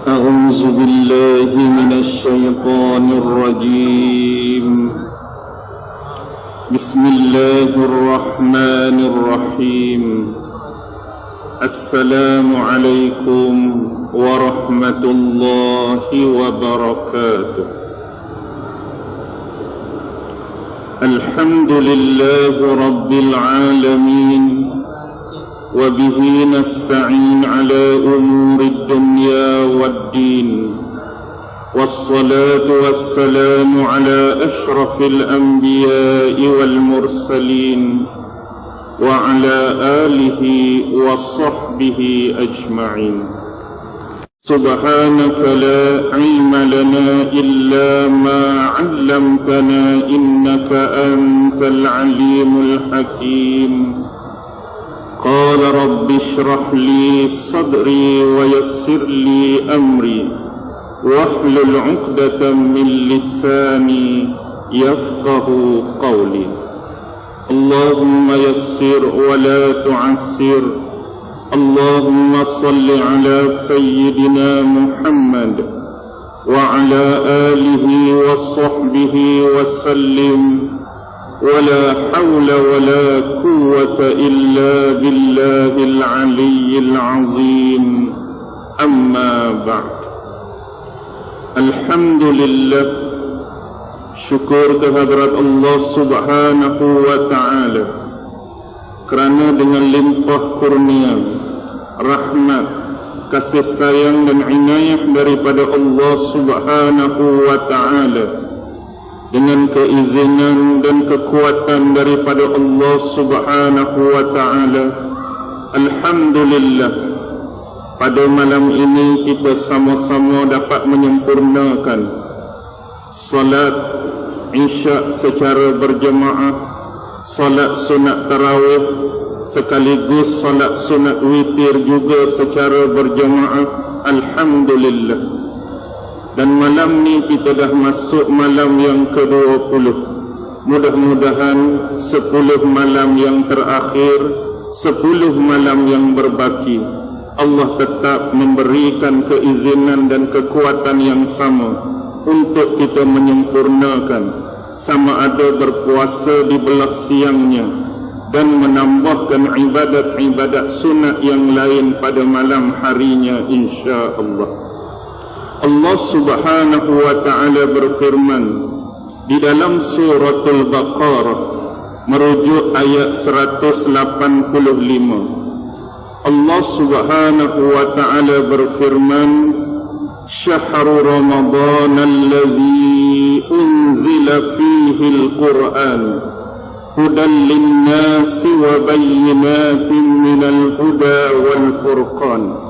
أعوذ بالله من الشيطان الرجيم بسم الله الرحمن الرحيم السلام عليكم ورحمة الله وبركاته الحمد لله رب العالمين وبه نستعين على أمور الدنيا والدين والصلاة والسلام على أشرف الأنبياء والمرسلين وعلى آله وصحبه أجمعين سبحانك لا علم لنا إلا ما علمتنا إنك أنت العليم الحكيم قال رب اشرح لي صدري ويسر لي أمري واحلل عقدة من لساني يفقه قولي اللهم يسر ولا تعسر اللهم صل على سيدنا محمد وعلى آله وصحبه وسلم ولا حول ولا قوة إلا بالله العلي العظيم أما بعد الحمد لله syukur kehadrat Allah subhanahu wa ta'ala kerana dengan limpah kurnia, rahmat, kasih sayang dan inayah daripada Allah subhanahu wa ta'ala, dengan keizinan dan kekuatan daripada Allah subhanahu wa ta'ala, alhamdulillah, pada malam ini kita sama-sama dapat menyempurnakan salat isya secara berjemaah, salat sunat tarawih sekaligus salat sunat witir juga secara berjemaah, alhamdulillah. Dan malam ni kita dah masuk malam yang ke-20. Mudah-mudahan 10 malam yang terakhir, 10 malam yang berbaki, Allah tetap memberikan keizinan dan kekuatan yang sama untuk kita menyempurnakan, sama ada berpuasa di belah siangnya dan menambahkan ibadat-ibadat sunat yang lain pada malam harinya insya-Allah. Allah subhanahu wa ta'ala berfirman di dalam suratul Baqarah merujuk ayat 185. Allah subhanahu wa ta'ala berfirman, Syahru Ramadan alladhi unzila fihi al-Quran hudan linnasi wa bayyinatin minal huda wal furqan.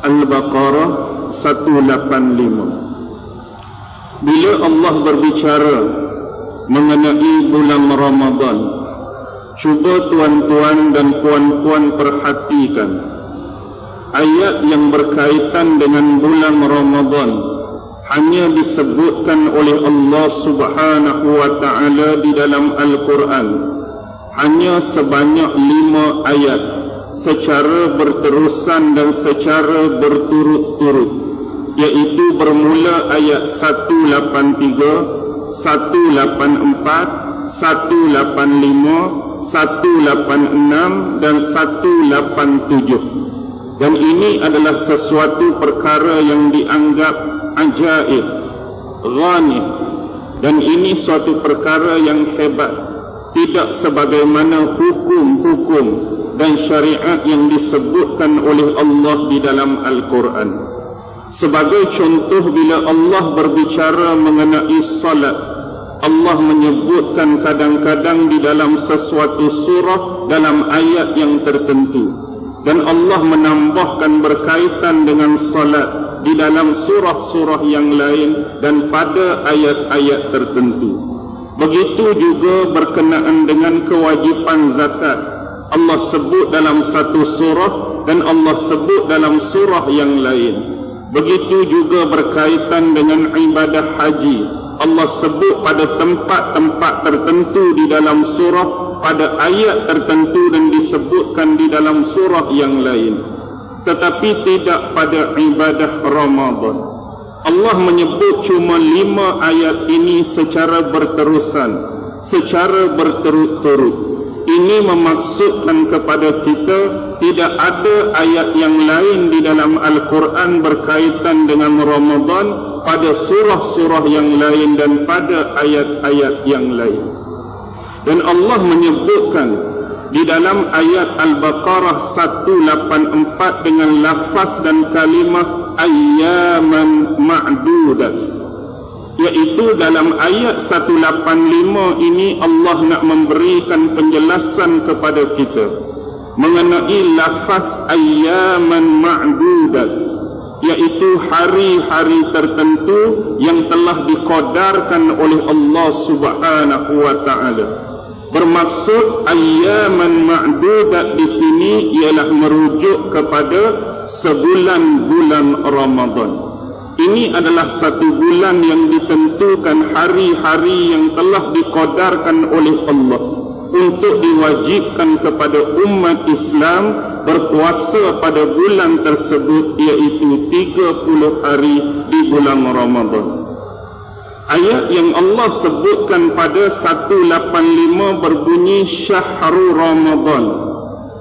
Al-Baqarah 185. Bila Allah berbicara mengenai bulan Ramadan, cuba tuan-tuan dan puan-puan perhatikan ayat yang berkaitan dengan bulan Ramadan hanya disebutkan oleh Allah subhanahu wa ta'ala di dalam Al-Quran hanya sebanyak 5 ayat secara berterusan dan secara berturut-turut, iaitu bermula ayat 183, 184, 185, 186 dan 187. Dan ini adalah sesuatu perkara yang dianggap ajaib, ghanib, dan ini suatu perkara yang hebat, tidak sebagaimana hukum-hukum dan syariat yang disebutkan oleh Allah di dalam Al-Quran. Sebagai contoh, bila Allah berbicara mengenai salat, Allah menyebutkan kadang-kadang di dalam sesuatu surah dalam ayat yang tertentu, dan Allah menambahkan berkaitan dengan salat di dalam surah-surah yang lain dan pada ayat-ayat tertentu. Begitu juga berkenaan dengan kewajipan zakat, Allah sebut dalam satu surah dan Allah sebut dalam surah yang lain. Begitu juga berkaitan dengan ibadah haji, Allah sebut pada tempat-tempat tertentu di dalam surah, pada ayat tertentu, dan disebutkan di dalam surah yang lain. tetapi tidak pada ibadah Ramadan. Allah menyebut cuma 5 ayat ini secara berterusan, secara berturut-turut. Ini memaksudkan kepada kita tidak ada ayat yang lain di dalam Al-Quran berkaitan dengan Ramadan pada surah-surah yang lain dan pada ayat-ayat yang lain. Dan Allah menyebutkan di dalam ayat Al-Baqarah 184 dengan lafaz dan kalimah ayyaman ma'dudat, iaitu dalam ayat 185 ini Allah nak memberikan penjelasan kepada kita mengenai lafaz ayyaman ma'dudat, iaitu hari-hari tertentu yang telah dikodarkan oleh Allah Subhanahu wa taala. Bermaksud ayyaman ma'dudat di sini ialah merujuk kepada sebulan-bulan Ramadan. Ini adalah satu bulan yang ditentukan hari-hari yang telah dikodarkan oleh Allah untuk diwajibkan kepada umat Islam berpuasa pada bulan tersebut, iaitu 30 hari di bulan Ramadan. Ayat yang Allah sebutkan pada 185 berbunyi Syahrul Ramadan,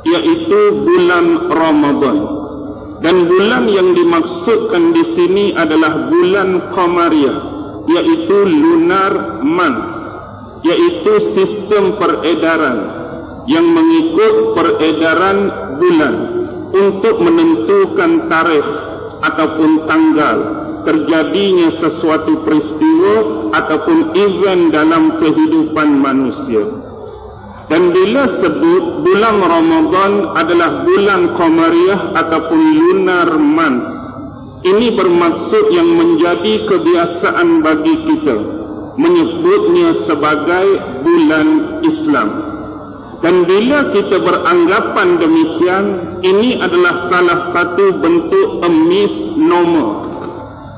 iaitu bulan Ramadan. Dan bulan yang dimaksudkan di sini adalah bulan Qamariyah, iaitu lunar month, iaitu sistem peredaran yang mengikut peredaran bulan untuk menentukan tarikh ataupun tanggal terjadinya sesuatu peristiwa ataupun event dalam kehidupan manusia. Dan bila sebut bulan Ramadan adalah bulan Qamariyah ataupun lunar month, ini bermaksud yang menjadi kebiasaan bagi kita menyebutnya sebagai bulan Islam. Dan bila kita beranggapan demikian, ini adalah salah satu bentuk misnomer.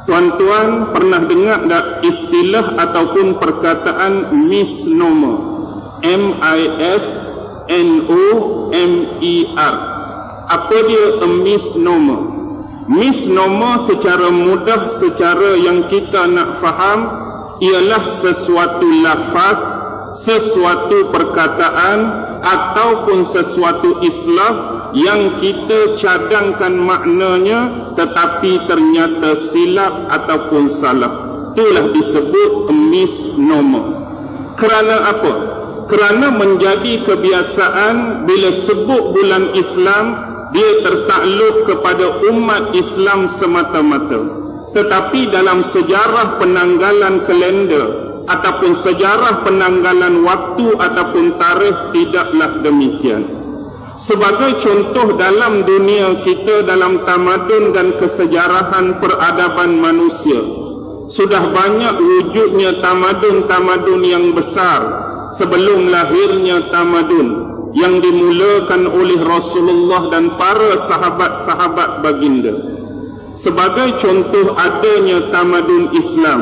Tuan-tuan pernah dengar tak istilah ataupun perkataan misnomer? M-I-S-N-O-M-E-R. Apa dia misnomer? Misnomer secara mudah, secara yang kita nak faham, ialah sesuatu lafaz, sesuatu perkataan ataupun sesuatu islah yang kita cadangkan maknanya tetapi ternyata silap ataupun salah. Itulah disebut misnomer. Kerana apa? Kerana menjadi kebiasaan bila sebut bulan Islam, dia tertakluk kepada umat Islam semata-mata. Tetapi dalam sejarah penanggalan kalender ataupun sejarah penanggalan waktu ataupun tarikh tidaklah demikian. Sebagai contoh dalam dunia kita, dalam tamadun dan kesejarahan peradaban manusia, sudah banyak wujudnya tamadun-tamadun yang besar sebelum lahirnya tamadun yang dimulakan oleh Rasulullah dan para sahabat-sahabat baginda. Sebagai contoh adanya tamadun Islam,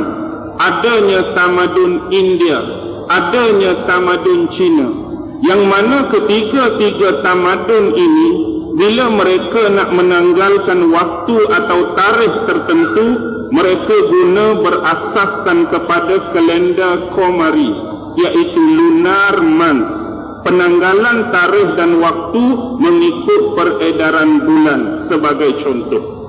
adanya tamadun India, adanya tamadun Cina, yang mana ketiga-tiga tamadun ini bila mereka nak menanggalkan waktu atau tarikh tertentu, mereka guna berasaskan kepada kalender Qamari, iaitu lunar month, penanggalan tarikh dan waktu mengikut peredaran bulan sebagai contoh.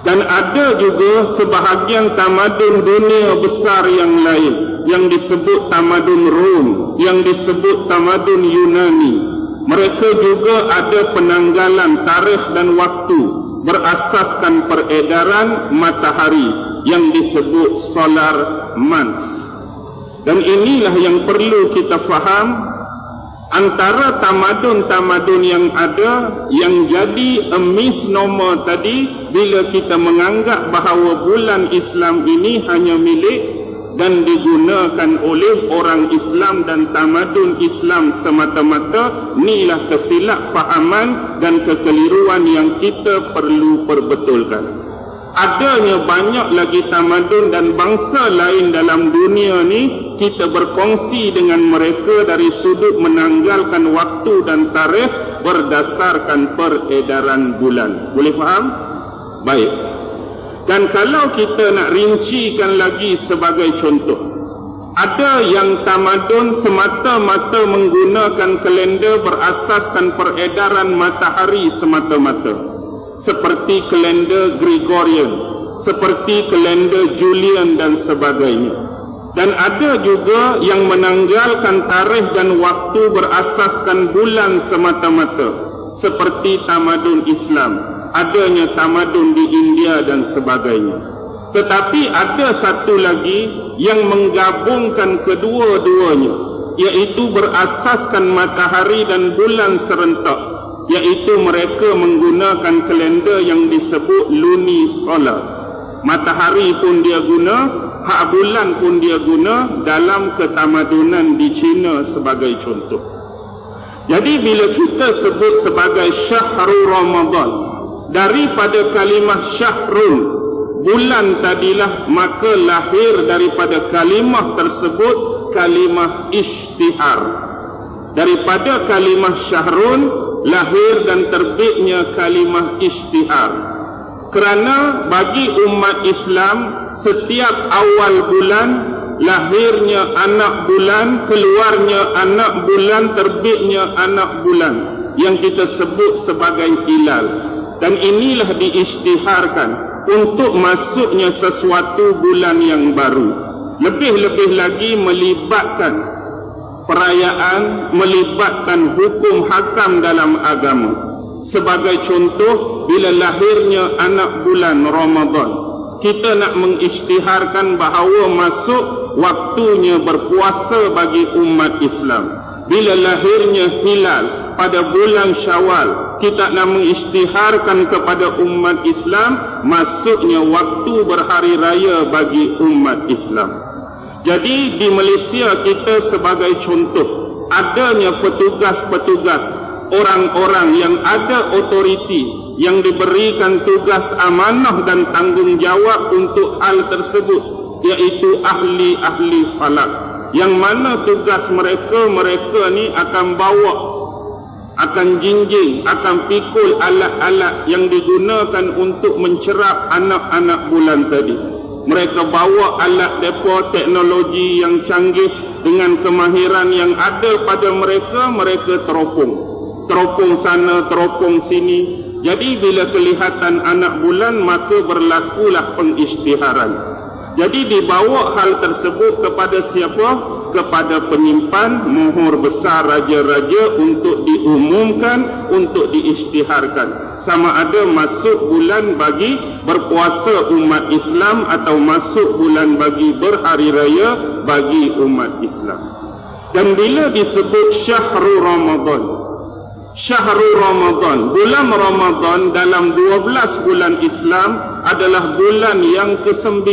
Dan ada juga sebahagian tamadun dunia besar yang lain yang disebut tamadun Rom, yang disebut tamadun Yunani. Mereka juga ada penanggalan tarikh dan waktu berasaskan peredaran matahari yang disebut solar month. Dan inilah yang perlu kita faham, antara tamadun-tamadun yang ada yang jadi misnomer tadi bila kita menganggap bahawa bulan Islam ini hanya milik dan digunakan oleh orang Islam dan tamadun Islam semata-mata. Inilah kesilap fahaman dan kekeliruan yang kita perlu perbetulkan. Adanya banyak lagi tamadun dan bangsa lain dalam dunia ni, kita berkongsi dengan mereka dari sudut menanggalkan waktu dan tarikh berdasarkan peredaran bulan. Boleh faham? Baik. Dan kalau kita nak rincikan lagi sebagai contoh, ada yang tamadun semata-mata menggunakan kalender berasaskan peredaran matahari semata-mata, seperti kalender Gregorian, seperti kalender Julian dan sebagainya. Dan ada juga yang menanggalkan tarikh dan waktu berasaskan bulan semata-mata, seperti tamadun Islam, adanya tamadun di India dan sebagainya. Tetapi ada satu lagi yang menggabungkan kedua-duanya, iaitu berasaskan matahari dan bulan serentak, iaitu mereka menggunakan kalender yang disebut lunisolar. Matahari pun dia guna, hak bulan pun dia guna dalam ketamadunan di China sebagai contoh. Jadi bila kita sebut sebagai Syahrul Ramadan, daripada kalimah syahrun, bulan tadilah, maka lahir daripada kalimah tersebut kalimah ishtihar. Daripada kalimah syahrun lahir dan terbitnya kalimah ishtihar. Kerana bagi umat Islam, setiap awal bulan lahirnya anak bulan, keluarnya anak bulan, terbitnya anak bulan, yang kita sebut sebagai hilal. Dan inilah diisytiharkan untuk masuknya sesuatu bulan yang baru. Lebih-lebih lagi melibatkan perayaan, melibatkan hukum hakam dalam agama. Sebagai contoh, bila lahirnya anak bulan Ramadan, kita nak mengisytiharkan bahawa masuk waktunya berpuasa bagi umat Islam. Bila lahirnya hilal pada bulan Syawal, kita nak mengisytiharkan kepada umat Islam masuknya waktu berhari raya bagi umat Islam. Jadi di Malaysia kita sebagai contoh, adanya petugas-petugas, orang-orang yang ada otoriti, yang diberikan tugas amanah dan tanggungjawab untuk hal tersebut, iaitu ahli-ahli falak, yang mana tugas mereka ni akan bawa, akan jinjing, akan pikul alat-alat yang digunakan untuk mencerap anak-anak bulan tadi. Mereka bawa alat depa, teknologi yang canggih dengan kemahiran yang ada pada mereka, mereka teropong sana, teropong sini. Jadi bila kelihatan anak bulan, maka berlakulah pengisytiharan. Jadi dibawa hal tersebut kepada siapa? Kepada penyimpan muhur besar raja-raja untuk diumumkan, untuk diisytiharkan. Sama ada masuk bulan bagi berpuasa umat Islam atau masuk bulan bagi berhari raya bagi umat Islam. Dan bila disebut Syahrul Ramadan, Syahrul Ramadan, bulan Ramadan dalam 12 bulan Islam adalah bulan yang ke-9.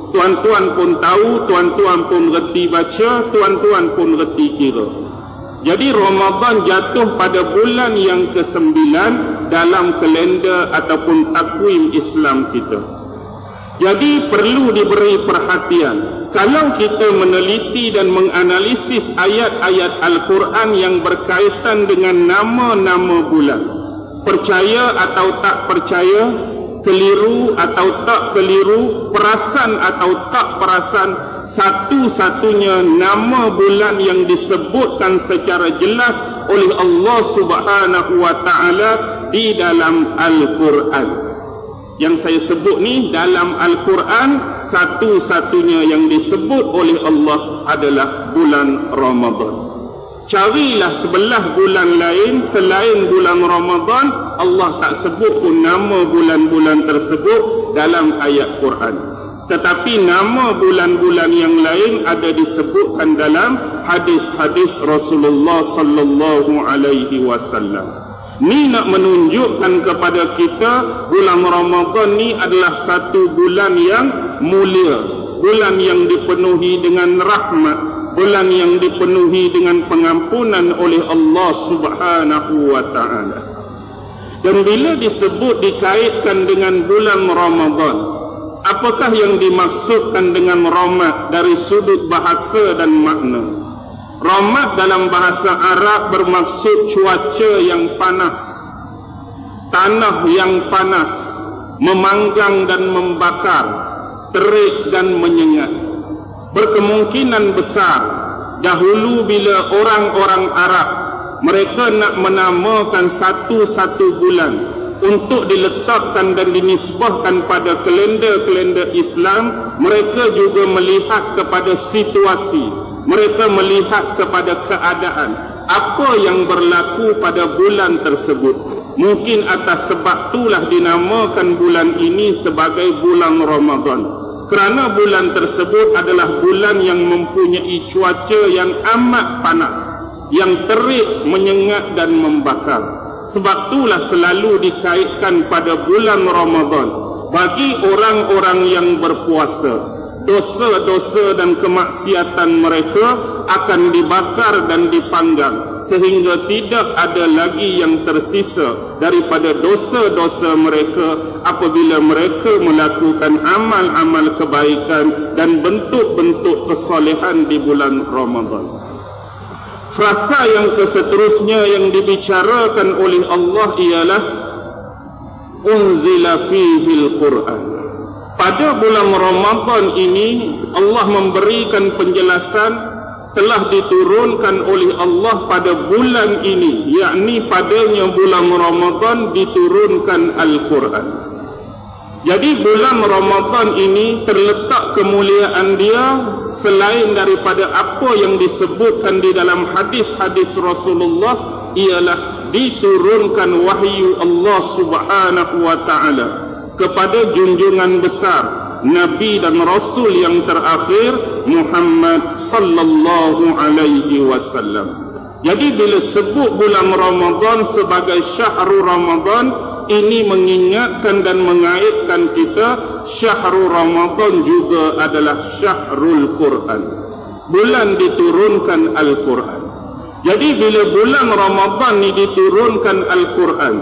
Tuan-tuan pun tahu, tuan-tuan pun reti baca, tuan-tuan pun reti kira. Jadi Ramadan jatuh pada bulan yang ke-9 dalam kalender ataupun takwim Islam kita. Jadi perlu diberi perhatian. Kalau kita meneliti dan menganalisis ayat-ayat Al-Quran yang berkaitan dengan nama-nama bulan, percaya atau tak percaya, keliru atau tak keliru, perasan atau tak perasan, satu-satunya nama bulan yang disebutkan secara jelas oleh Allah Subhanahu wa taala di dalam Al-Quran. Yang saya sebut ni dalam Al-Quran, satu-satunya yang disebut oleh Allah adalah bulan Ramadan. Carilah sebelah bulan lain selain bulan Ramadan, Allah tak sebut pun nama bulan-bulan tersebut dalam ayat Quran. Tetapi nama bulan-bulan yang lain ada disebutkan dalam hadis-hadis Rasulullah sallallahu alaihi wasallam. Ni nak menunjukkan kepada kita bulan Ramadan ni adalah satu bulan yang mulia, bulan yang dipenuhi dengan rahmat, bulan yang dipenuhi dengan pengampunan oleh Allah Subhanahu wa taala. Dan bila disebut dikaitkan dengan bulan Ramadan, apakah yang dimaksudkan dengan rahmat dari sudut bahasa dan makna? Ramad dalam bahasa Arab bermaksud cuaca yang panas, tanah yang panas, memanggang dan membakar, terik dan menyengat. Berkemungkinan besar dahulu bila orang-orang Arab mereka nak menamakan satu-satu bulan untuk diletakkan dan dinisbahkan pada kalender-kalender Islam, mereka juga melihat kepada situasi, mereka melihat kepada keadaan apa yang berlaku pada bulan tersebut. Mungkin atas sebab itulah dinamakan bulan ini sebagai bulan Ramadan, kerana bulan tersebut adalah bulan yang mempunyai cuaca yang amat panas, yang terik, menyengat dan membakar. Sebab itulah selalu dikaitkan pada bulan Ramadan bagi orang-orang yang berpuasa. Dosa-dosa dan kemaksiatan mereka akan dibakar dan dipanggang sehingga tidak ada lagi yang tersisa daripada dosa-dosa mereka apabila mereka melakukan amal-amal kebaikan dan bentuk-bentuk kesolehan di bulan Ramadan. Frasa yang keseterusnya yang dibicarakan oleh Allah ialah unzila fihil Quran. Pada bulan Ramadan ini Allah memberikan penjelasan telah diturunkan oleh Allah pada bulan ini, yakni padanya bulan Ramadan diturunkan Al-Quran. Jadi bulan Ramadan ini terletak kemuliaan dia selain daripada apa yang disebutkan di dalam hadis-hadis Rasulullah, ialah diturunkan wahyu Allah Subhanahu wa ta'ala kepada junjungan besar Nabi dan Rasul yang terakhir Muhammad sallallahu alaihi wasallam. Jadi bila sebut bulan Ramadan sebagai Syahrul Ramadan, ini mengingatkan dan mengaitkan kita Syahrul Ramadan juga adalah Syahrul Quran, bulan diturunkan Al-Quran. Jadi bila bulan Ramadan ini diturunkan Al-Quran,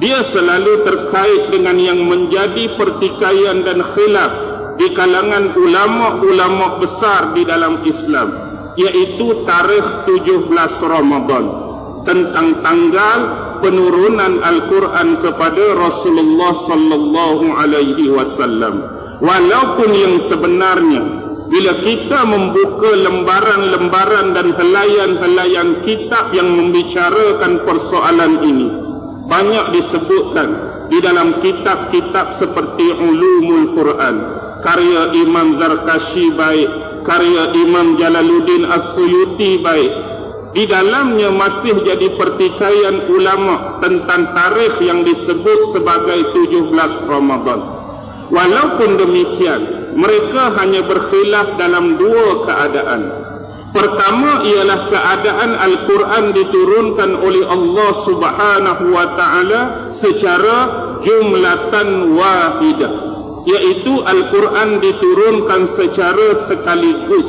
dia selalu terkait dengan yang menjadi pertikaian dan khilaf di kalangan ulama-ulama besar di dalam Islam, iaitu tarikh 17 Ramadan, tentang tanggal penurunan Al-Quran kepada Rasulullah sallallahu alaihi wasallam. Walaupun yang sebenarnya bila kita membuka lembaran-lembaran dan helaian-helaian kitab yang membicarakan persoalan ini, banyak disebutkan di dalam kitab-kitab seperti Ulumul Quran, karya Imam Zarkashi baik, karya Imam Jalaluddin As-Suyuti baik. Di dalamnya masih jadi pertikaian ulama tentang tarikh yang disebut sebagai 17 Ramadan. Walaupun demikian, mereka hanya berkhilaf dalam dua keadaan. Pertama ialah keadaan Al-Quran diturunkan oleh Allah Subhanahu wa ta'ala secara jumlatan wahidah, iaitu Al-Quran diturunkan secara sekaligus,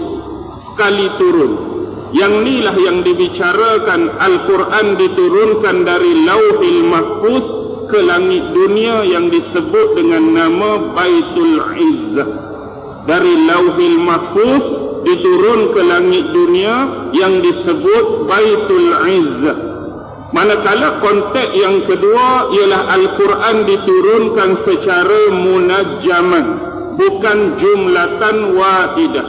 sekali turun. Yang inilah yang dibicarakan, Al-Quran diturunkan dari Lauhil Mahfuz ke langit dunia yang disebut dengan nama Baitul Izzah. Dari Lauhil Mahfuz diturun ke langit dunia yang disebut Baitul Izzah. Manakala konteks yang kedua ialah Al-Quran diturunkan secara munajjaman, bukan jumlatan wahidah.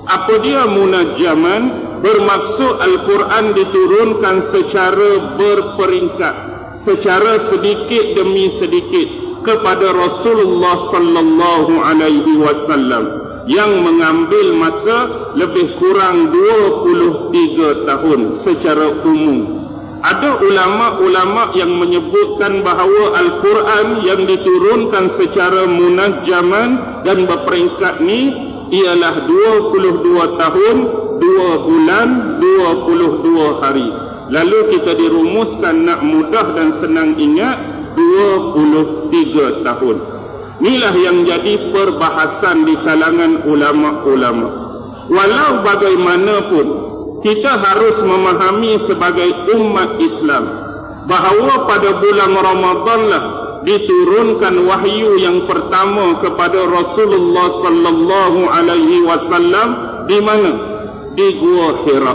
Apa dia munajjaman? Bermaksud Al-Quran diturunkan secara berperingkat, secara sedikit demi sedikit kepada Rasulullah sallallahu alaihi wasallam, yang mengambil masa lebih kurang 23 tahun secara umum. Ada ulama-ulama yang menyebutkan bahawa Al-Quran yang diturunkan secara munajjaman dan berperingkat ni ialah 22 tahun, 2 bulan, 22 hari. Lalu kita dirumuskan nak mudah dan senang ingat, 23 tahun. Inilah yang jadi perbahasan di kalangan ulama-ulama. Walau bagaimanapun, kita harus memahami sebagai umat Islam bahawa pada bulan Ramadanlah diturunkan wahyu yang pertama kepada Rasulullah sallallahu alaihi wasallam. Di mana? Di Gua Hira.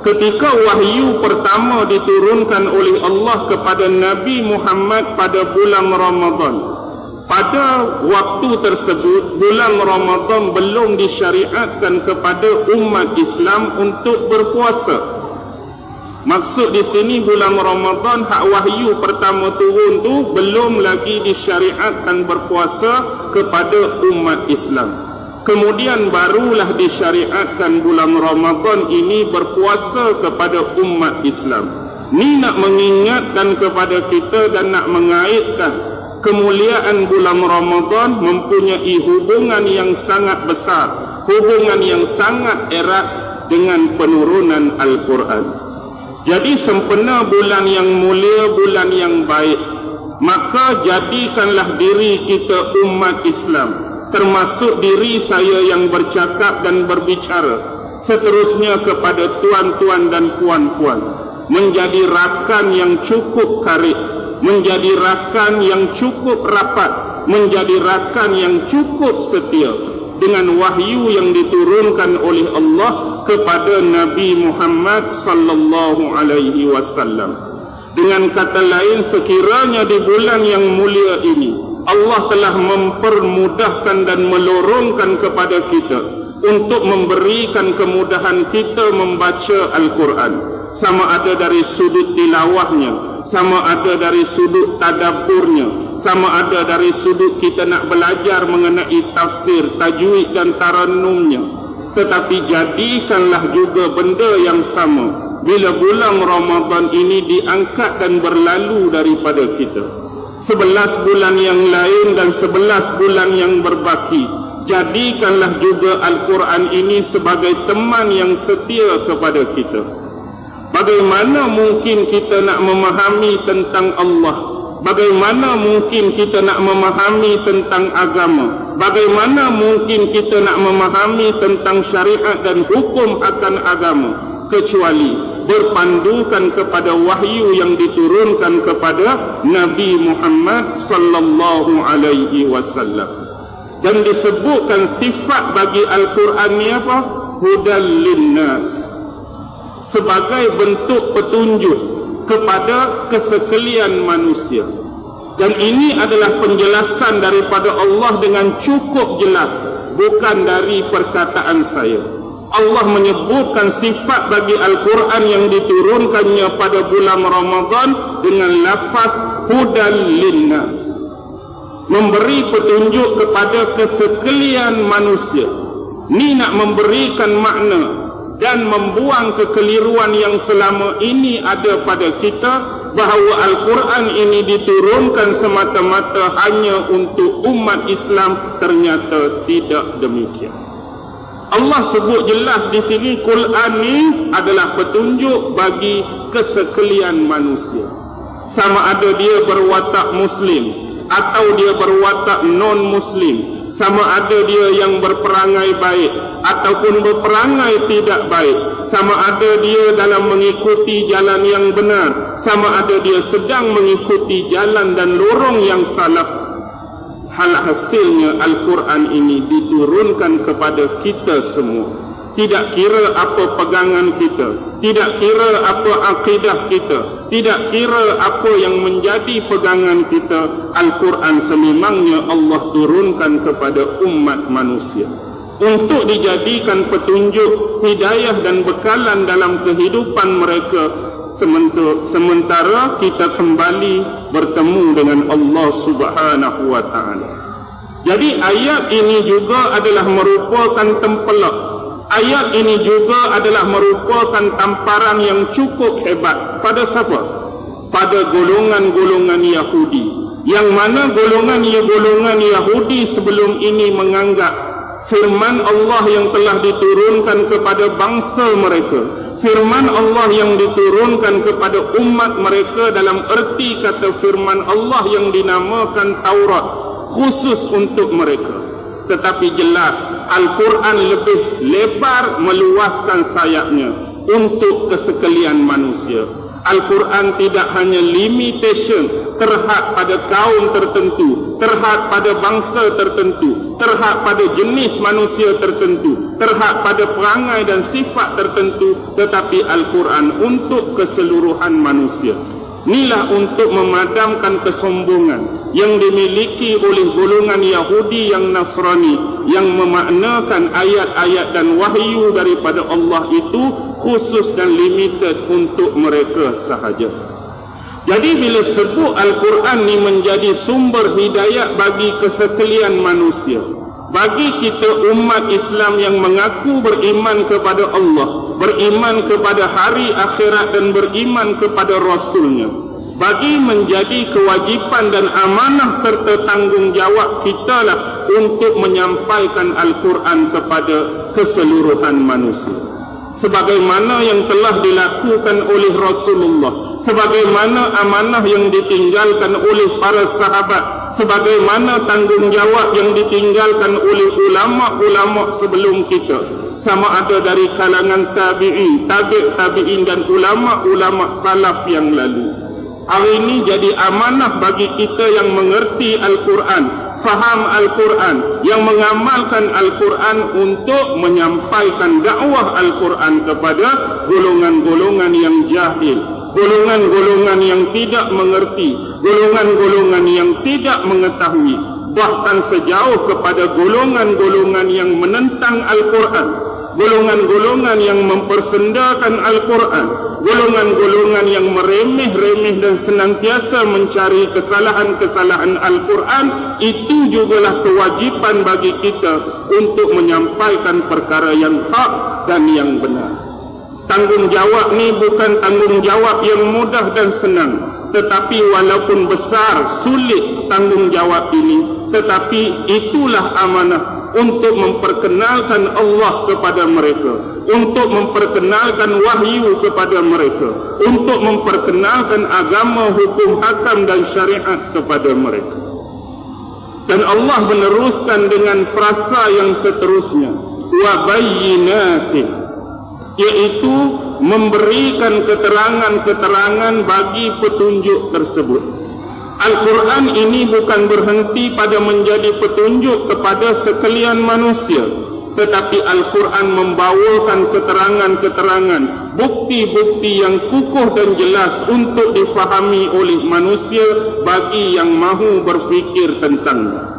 ketika wahyu pertama diturunkan oleh Allah kepada Nabi Muhammad pada bulan Ramadan. Pada waktu tersebut, bulan Ramadan belum disyariatkan kepada umat Islam untuk berpuasa. Maksud di sini bulan Ramadan hak wahyu pertama turun tu belum lagi disyariatkan berpuasa kepada umat Islam. Kemudian barulah disyariatkan bulan Ramadan ini berpuasa kepada umat Islam. Ni nak mengingatkan kepada kita dan nak mengaitkan kemuliaan bulan Ramadan mempunyai hubungan yang sangat besar, hubungan yang sangat erat dengan penurunan Al-Quran. Jadi sempena bulan yang mulia, bulan yang baik, maka jadikanlah diri kita umat Islam, termasuk diri saya yang bercakap dan berbicara, seterusnya kepada tuan-tuan dan puan-puan, menjadi rakan yang cukup karib, menjadi rakan yang cukup rapat, menjadi rakan yang cukup setia dengan wahyu yang diturunkan oleh Allah kepada Nabi Muhammad sallallahu alaihi wasallam. Dengan kata lain, sekiranya di bulan yang mulia ini Allah telah mempermudahkan dan melorongkan kepada kita untuk memberikan kemudahan kita membaca Al-Quran, sama ada dari sudut tilawahnya, sama ada dari sudut tadabburnya, sama ada dari sudut kita nak belajar mengenai tafsir, tajwid dan tarannumnya. Tetapi jadikanlah juga benda yang sama bila bulan Ramadan ini diangkat dan berlalu daripada kita. 11 bulan yang lain dan 11 bulan yang berbaki, jadikanlah juga Al-Quran ini sebagai teman yang setia kepada kita. Bagaimana mungkin kita nak memahami tentang Allah? Bagaimana mungkin kita nak memahami tentang agama? Bagaimana mungkin kita nak memahami tentang syariat dan hukum akan agama, kecuali berpandukan kepada wahyu yang diturunkan kepada Nabi Muhammad sallallahu alaihi wasallam. Dan disebutkan sifat bagi Al-Quran ni apa? Hudal linnas, sebagai bentuk petunjuk kepada kesekalian manusia. Dan ini adalah penjelasan daripada Allah dengan cukup jelas, bukan dari perkataan saya. Allah menyebutkan sifat bagi Al-Quran yang diturunkannya pada bulan Ramadan dengan lafaz hudal linnas, memberi petunjuk kepada kesekalian manusia. Ni nak memberikan makna dan membuang kekeliruan yang selama ini ada pada kita, bahawa Al-Quran ini diturunkan semata-mata hanya untuk umat Islam. Ternyata tidak demikian. Allah sebut jelas di sini, Quran ini adalah petunjuk bagi kesekalian manusia, sama ada dia berwatak Muslim atau dia berwatak non-Muslim, sama ada dia yang berperangai baik ataupun berperangai tidak baik, sama ada dia dalam mengikuti jalan yang benar, sama ada dia sedang mengikuti jalan dan lorong yang salah. Hal hasilnya Al-Quran ini diturunkan kepada kita semua. Tidak kira apa pegangan kita, tidak kira apa akidah kita, tidak kira apa yang menjadi pegangan kita, Al-Quran sememangnya Allah turunkan kepada umat manusia untuk dijadikan petunjuk, hidayah dan bekalan dalam kehidupan mereka sementara kita kembali bertemu dengan Allah Subhanahu wa ta'ala. Jadi ayat ini juga adalah merupakan tempelak. Ayat ini juga adalah merupakan tamparan yang cukup hebat pada siapa? Pada golongan-golongan Yahudi, yang mana golongan Yahudi sebelum ini menganggap firman Allah yang telah diturunkan kepada bangsa mereka, firman Allah yang diturunkan kepada umat mereka dalam erti kata firman Allah yang dinamakan Taurat, khusus untuk mereka. Tetapi jelas Al-Quran lebih lebar meluaskan sayapnya untuk kesekalian manusia. Al-Quran tidak hanya limitation terhad pada kaum tertentu, terhad pada bangsa tertentu, terhad pada jenis manusia tertentu, terhad pada perangai dan sifat tertentu, tetapi Al-Quran untuk keseluruhan manusia. Inilah untuk memadamkan kesombongan yang dimiliki oleh golongan Yahudi yang Nasrani, yang memaknakan ayat-ayat dan wahyu daripada Allah itu khusus dan limited untuk mereka sahaja. Jadi bila sebut Al-Quran ini menjadi sumber hidayah bagi kesekalian manusia, bagi kita umat Islam yang mengaku beriman kepada Allah, beriman kepada hari akhirat dan beriman kepada Rasulnya, bagi menjadi kewajipan dan amanah serta tanggungjawab kita lah untuk menyampaikan Al-Quran kepada keseluruhan manusia. Sebagaimana yang telah dilakukan oleh Rasulullah, sebagaimana amanah yang ditinggalkan oleh para sahabat, sebagaimana tanggungjawab yang ditinggalkan oleh ulama-ulama sebelum kita, sama ada dari kalangan tabi'in, tabi'in dan ulama-ulama salaf yang lalu. Hari ini jadi amanah bagi kita yang mengerti Al-Quran, faham Al-Quran, yang mengamalkan Al-Quran untuk menyampaikan dakwah Al-Quran kepada golongan-golongan yang jahil, golongan-golongan yang tidak mengerti, golongan-golongan yang tidak mengetahui, bahkan sejauh kepada golongan-golongan yang menentang Al-Quran, golongan-golongan yang mempersendakan Al-Quran, golongan-golongan yang meremeh-remeh dan senantiasa mencari kesalahan-kesalahan Al-Quran. Itu jugalah kewajipan bagi kita untuk menyampaikan perkara yang hak dan yang benar. Tanggungjawab ni bukan tanggungjawab yang mudah dan senang, tetapi walaupun besar, sulit tanggungjawab ini, tetapi itulah amanah untuk memperkenalkan Allah kepada mereka, untuk memperkenalkan wahyu kepada mereka, untuk memperkenalkan agama, hukum, hakam dan syariat kepada mereka. Dan Allah meneruskan dengan frasa yang seterusnya, wa bayyinatin, iaitu memberikan keterangan-keterangan bagi petunjuk tersebut. Al-Quran ini bukan berhenti pada menjadi petunjuk kepada sekalian manusia, tetapi Al-Quran membawakan keterangan-keterangan, bukti-bukti yang kukuh dan jelas untuk difahami oleh manusia bagi yang mahu berfikir tentangnya.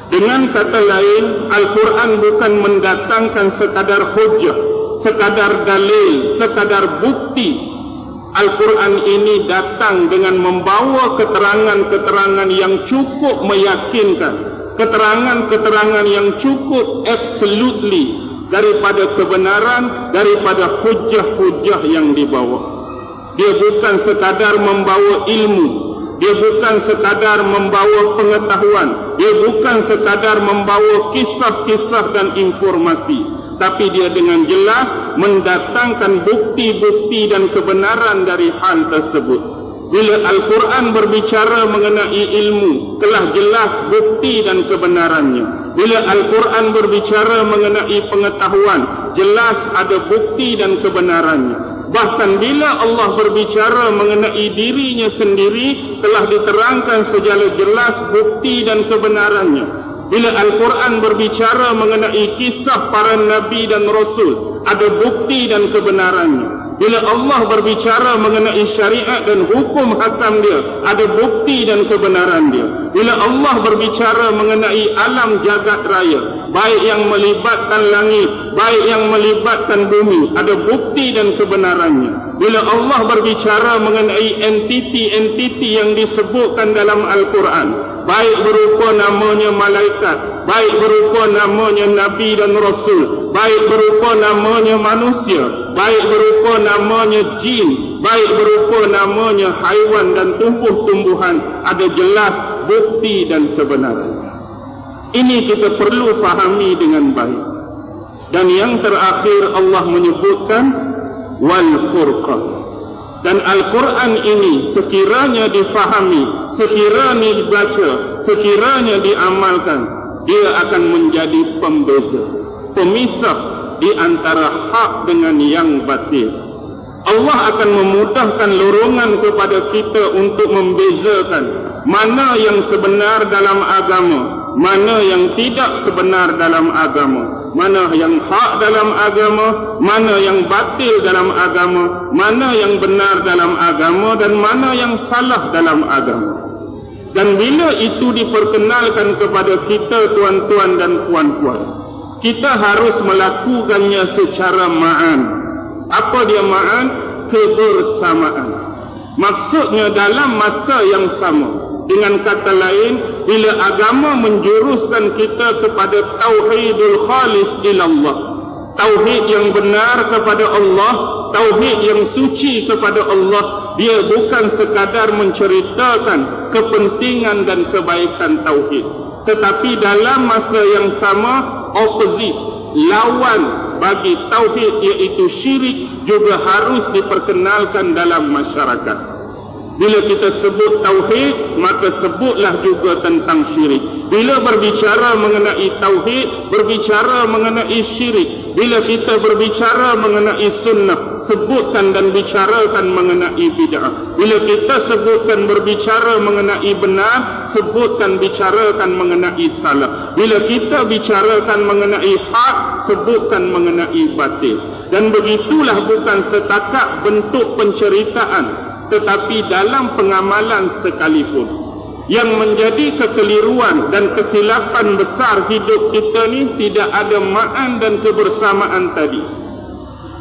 Dengan kata lain, Al-Quran bukan mendatangkan sekadar hujjah, sekadar dalil, sekadar bukti. Al-Quran ini datang dengan membawa keterangan-keterangan yang cukup meyakinkan, keterangan-keterangan yang cukup absolutely daripada kebenaran, daripada hujjah-hujjah yang dibawa. Dia bukan sekadar membawa ilmu, dia bukan sekadar membawa pengetahuan, dia bukan sekadar membawa kisah-kisah dan informasi, tapi dia dengan jelas mendatangkan bukti-bukti dan kebenaran dari hal tersebut. Bila Al-Quran berbicara mengenai ilmu, telah jelas bukti dan kebenarannya. Bila Al-Quran berbicara mengenai pengetahuan, jelas ada bukti dan kebenarannya. Bahkan bila Allah berbicara mengenai dirinya sendiri, telah diterangkan secara jelas bukti dan kebenarannya. Bila Al-Quran berbicara mengenai kisah para Nabi dan Rasul, ada bukti dan kebenarannya. Bila Allah berbicara mengenai syariat dan hukum hakam dia, ada bukti dan kebenaran dia. Bila Allah berbicara mengenai alam jagat raya, baik yang melibatkan langit, baik yang melibatkan bumi, ada bukti dan kebenarannya. Bila Allah berbicara mengenai entiti-entiti yang disebutkan dalam Al-Quran, baik berupa namanya malaikat, baik berupa namanya Nabi dan Rasul, baik berupa namanya manusia, baik berupa namanya jin, baik berupa namanya haiwan dan tumbuh-tumbuhan, ada jelas bukti dan kebenaran. Ini kita perlu fahami dengan baik. Dan yang terakhir Allah menyebutkan wal furqan. Dan Al-Quran ini sekiranya difahami, sekiranya dibaca, sekiranya diamalkan, dia akan menjadi pembeza, pemisah di antara hak dengan yang batil. Allah akan memudahkan lorongan kepada kita untuk membezakan mana yang sebenar dalam agama, mana yang tidak sebenar dalam agama, mana yang hak dalam agama, mana yang batil dalam agama, mana yang benar dalam agama dan mana yang salah dalam agama. Dan bila itu diperkenalkan kepada kita, tuan-tuan dan puan-puan, kita harus melakukannya secara ma'an. Apa dia ma'an? Kebersamaan. Maksudnya dalam masa yang sama. Dengan kata lain, bila agama menjuruskan kita kepada tauhidul khalis ilallah, tauhid yang benar kepada Allah, tauhid yang suci kepada Allah, dia bukan sekadar menceritakan kepentingan dan kebaikan tauhid, tetapi dalam masa yang sama, opposite, lawan bagi tauhid iaitu syirik juga harus diperkenalkan dalam masyarakat. Bila kita sebut tauhid, maka sebutlah juga tentang syirik. Bila berbicara mengenai tauhid, berbicara mengenai syirik. Bila kita berbicara mengenai sunnah, sebutkan dan bicarakan mengenai bid'ah. Bila kita sebutkan berbicara mengenai benar, sebutkan bicarakan mengenai salah. Bila kita bicarakan mengenai hak, sebutkan mengenai batil. Dan begitulah bukan setakat bentuk penceritaan, tetapi dalam pengamalan sekalipun. Yang menjadi kekeliruan dan kesilapan besar hidup kita ni, tidak ada ma'an dan kebersamaan tadi.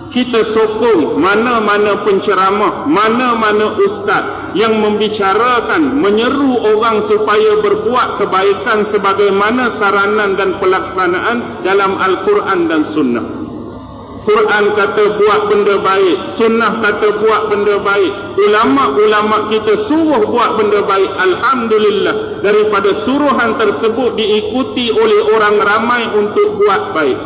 Kita sokong mana-mana penceramah, mana-mana ustaz yang membicarakan, menyeru orang supaya berbuat kebaikan sebagaimana saranan dan pelaksanaan dalam Al-Quran dan Sunnah. Quran kata buat benda baik, sunnah kata buat benda baik, ulama-ulama kita suruh buat benda baik. Alhamdulillah, daripada suruhan tersebut diikuti oleh orang ramai untuk buat baik.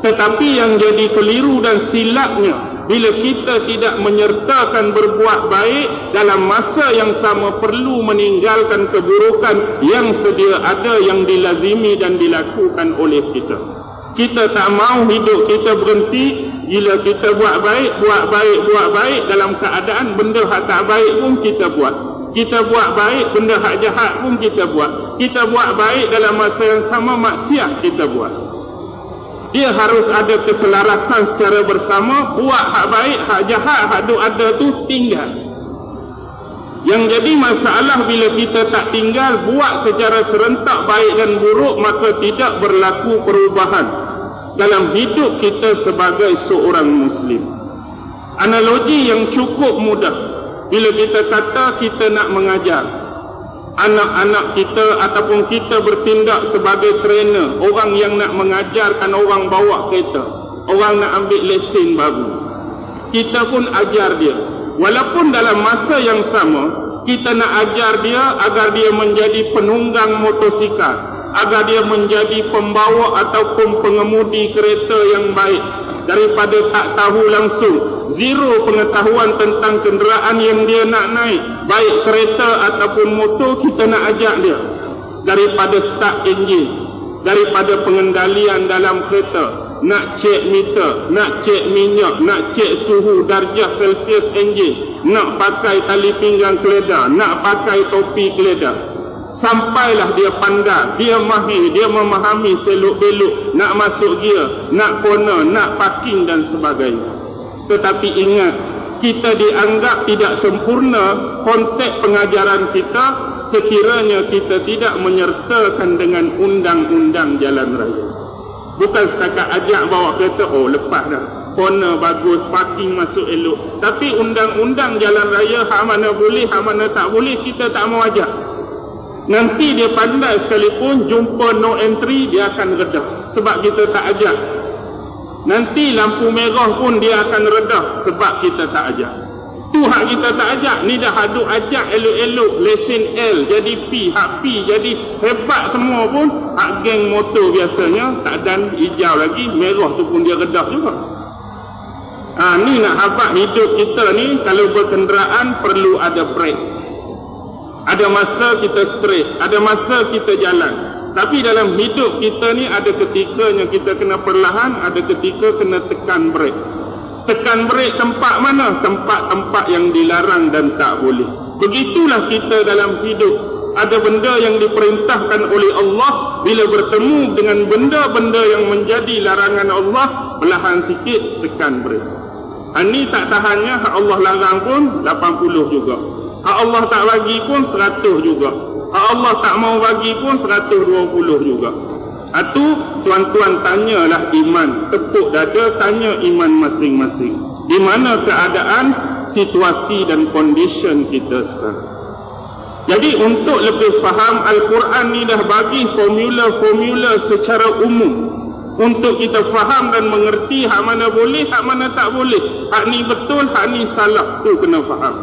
Tetapi yang jadi keliru dan silapnya, bila kita tidak menyertakan berbuat baik, dalam masa yang sama perlu meninggalkan keburukan yang sedia ada, yang dilazimi dan dilakukan oleh kita. Kita tak mau hidup kita berhenti. Bila kita buat baik, buat baik dalam keadaan benda hak tak baik pun kita buat. Kita buat baik, benda hak jahat pun kita buat. Kita buat baik dalam masa yang sama, maksiat kita buat. Dia harus ada keselarasan secara bersama. Buat hak baik, hak jahat, hak duk ada tu tinggal. Yang jadi masalah bila kita tak tinggal, buat secara serentak baik dan buruk, maka tidak berlaku perubahan dalam hidup kita sebagai seorang Muslim. Analogi yang cukup mudah, bila kita kata kita nak mengajar anak-anak kita ataupun kita bertindak sebagai trainer, orang yang nak mengajarkan orang bawa kereta, orang nak ambil lesen baru, kita pun ajar dia. Walaupun dalam masa yang sama, kita nak ajar dia agar dia menjadi penunggang motosikal, agar dia menjadi pembawa ataupun pengemudi kereta yang baik. Daripada tak tahu langsung, zero pengetahuan tentang kenderaan yang dia nak naik, baik kereta ataupun motor, kita nak ajak dia. Daripada start enjin, daripada pengendalian dalam kereta, nak cek meter, nak cek minyak, nak cek suhu darjah Celsius enjin, nak pakai tali pinggang keledar, nak pakai topi keledar. Sampailah dia pandai, dia mahir, dia memahami selok-belok, nak masuk gear, nak corner, nak parking dan sebagainya. Tetapi ingat, kita dianggap tidak sempurna konteks pengajaran kita sekiranya kita tidak menyertakan dengan undang-undang jalan raya. Bukan setakat ajak bawa kereta, oh lepas dah, corner bagus, parking masuk elok. Tapi undang-undang jalan raya, hak mana boleh, hak mana tak boleh, kita tak mau ajak. Nanti dia pandai sekalipun, jumpa no entry, dia akan redah sebab kita tak ajak. Nanti lampu merah pun dia akan redah sebab kita tak ajak. Tu hak kita tak ajak. Ni dah haduk ajak elok-elok, lesen L jadi P, hak P jadi hebat semua pun, hak geng motor biasanya tak dan hijau lagi, merah tu pun dia redah juga. Ni nak habaq hidup kita ni, kalau berkenderaan perlu ada brake. Ada masa kita straight, ada masa kita jalan. Tapi dalam hidup kita ni ada ketikanya kita kena perlahan, ada ketika kena tekan brake. Tekan brek tempat mana? Tempat-tempat yang dilarang dan tak boleh. Begitulah kita dalam hidup. Ada benda yang diperintahkan oleh Allah, bila bertemu dengan benda-benda yang menjadi larangan Allah, belahan sikit tekan brek. Ini tak tahannya, hak Allah larang pun 80 juga. Hak Allah tak bagi pun 100 juga. Hak Allah tak mau bagi pun 120 juga. Itu tuan-tuan tanyalah iman, tepuk dada tanya iman masing-masing. Di mana keadaan, situasi dan condition kita sekarang. Jadi untuk lebih faham, Al-Quran ni dah bagi formula-formula secara umum untuk kita faham dan mengerti hak mana boleh, hak mana tak boleh, hak ni betul, hak ni salah, tu kena faham.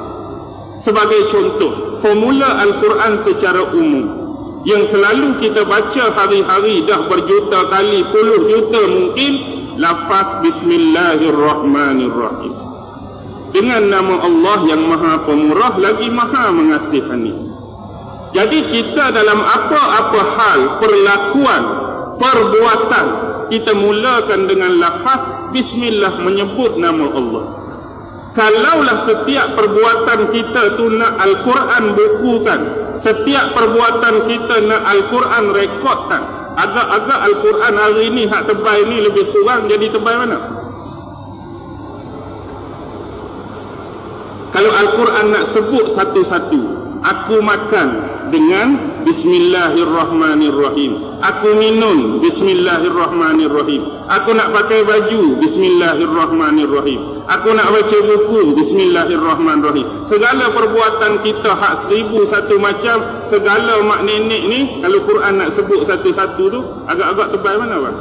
Sebagai contoh, formula Al-Quran secara umum yang selalu kita baca hari-hari, dah berjuta kali, puluh juta mungkin, lafaz Bismillahirrahmanirrahim. Dengan nama Allah yang Maha Pemurah lagi Maha Mengasihani. Jadi kita dalam apa-apa hal, perlakuan, perbuatan, kita mulakan dengan lafaz Bismillah, menyebut nama Allah. Kalaulah setiap perbuatan kita tu nak Al-Quran bukukan, setiap perbuatan kita nak Al-Quran rekodkan, agak-agak Al-Quran hari ni hak tebal ni lebih kurang jadi tebal mana? Kalau Al-Quran nak sebut satu-satu, aku makan dengan Bismillahirrahmanirrahim, aku minum Bismillahirrahmanirrahim, aku nak pakai baju Bismillahirrahmanirrahim, aku nak baca buku Bismillahirrahmanirrahim. Segala perbuatan kita hak 1001 macam, segala mak nenek ni, kalau Quran nak sebut satu-satu tu agak-agak tebal mana bang?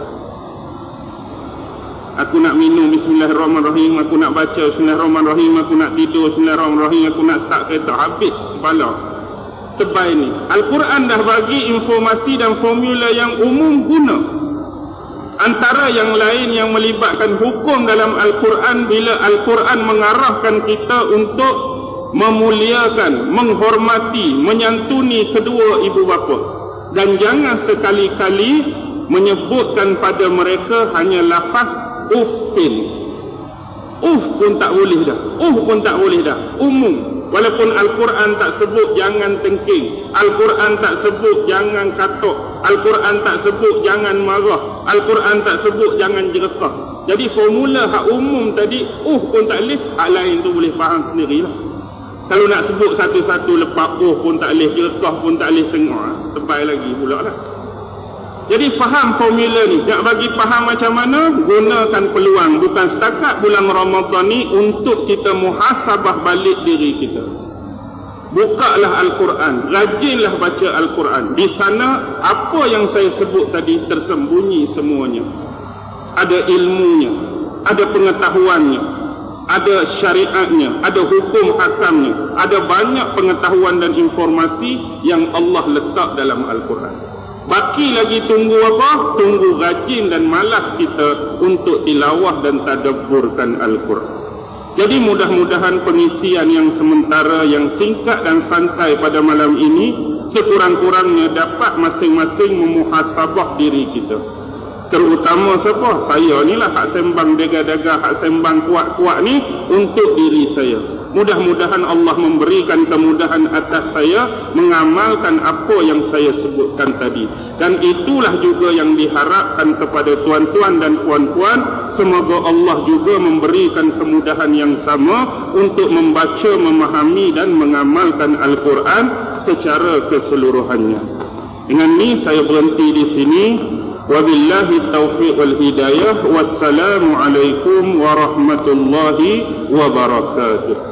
Aku nak minum Bismillahirrahmanirrahim, aku nak baca Bismillahirrahmanirrahim, aku nak tidur Bismillahirrahmanirrahim, aku nak start kereta, habis kepala. Tebal ni. Al-Quran dah bagi informasi dan formula yang umum guna. Antara yang lain yang melibatkan hukum dalam Al-Quran, bila Al-Quran mengarahkan kita untuk memuliakan, menghormati, menyantuni kedua ibu bapa. Dan jangan sekali-kali menyebutkan pada mereka hanya lafaz uffin. Pun tak boleh dah. Pun tak boleh dah. Umum. Walaupun Al-Quran tak sebut jangan tengking, Al-Quran tak sebut jangan katok, Al-Quran tak sebut jangan marah, Al-Quran tak sebut jangan jerakah. Jadi formula hak umum tadi, pun tak boleh, hak lain tu boleh faham sendirilah. Kalau nak sebut satu-satu lepas pun tak boleh, jerakah pun tak boleh tengok, tebal lagi pula lah. Jadi faham formula ni. Nak bagi faham macam mana, gunakan peluang. Bukan setakat bulan Ramadan ni untuk kita muhasabah balik diri kita. Bukalah Al-Quran, rajinlah baca Al-Quran. Di sana apa yang saya sebut tadi tersembunyi semuanya. Ada ilmunya, ada pengetahuannya, ada syariatnya, ada hukum hakamnya, ada banyak pengetahuan dan informasi yang Allah letak dalam Al-Quran. Baki lagi tunggu apa? Tunggu rajin dan malas kita untuk tilawah dan tadabburkan Al-Quran. Jadi mudah-mudahan pengisian yang sementara, yang singkat dan santai pada malam ini, sekurang-kurangnya dapat masing-masing memuhasabah diri kita. Terutama siapa? Saya ni lah hak sembang daga-daga, hak sembang kuat-kuat ni untuk diri saya. Mudah-mudahan Allah memberikan kemudahan atas saya mengamalkan apa yang saya sebutkan tadi. Dan itulah juga yang diharapkan kepada tuan-tuan dan puan-puan. Semoga Allah juga memberikan kemudahan yang sama untuk membaca, memahami dan mengamalkan Al-Quran secara keseluruhannya. Dengan ini saya berhenti di sini. Wabillahi taufiq wal hidayah. Wassalamualaikum warahmatullahi wabarakatuh.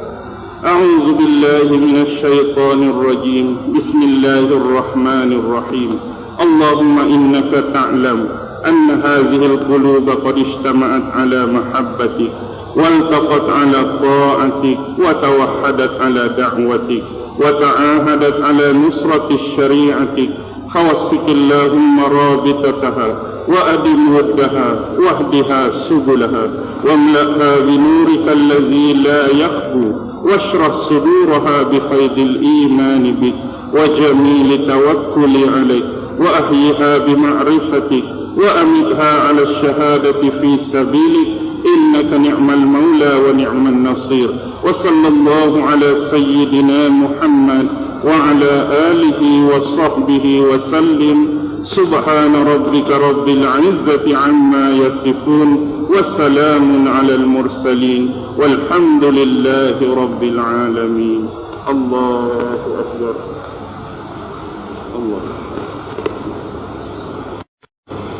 أعوذ بالله من الشيطان الرجيم بسم الله الرحمن الرحيم اللهم إنك تعلم أن هذه القلوب قد اجتمعت على محبتك والتقت على طاعتك وتوحدت على دعوتك وتعاهدت على نصرة شريعتك فوسك اللهم رابطتها وأدم ودها واهدها سبلها واملأها بنورك الذي لا يخبو واشرح صدورها بفيض الإيمان بك وجميل توكل عليك وأحيها بمعرفتك وأمتها على الشهادة في سبيلك إنك نعم المولى ونعم النصير. وصلى الله على سيدنا محمد وعلى آله وصحبه وسلم. سبحان ربك رب العزة عما يصفون وسلام على المرسلين والحمد لله رب العالمين. الله أكبر. الله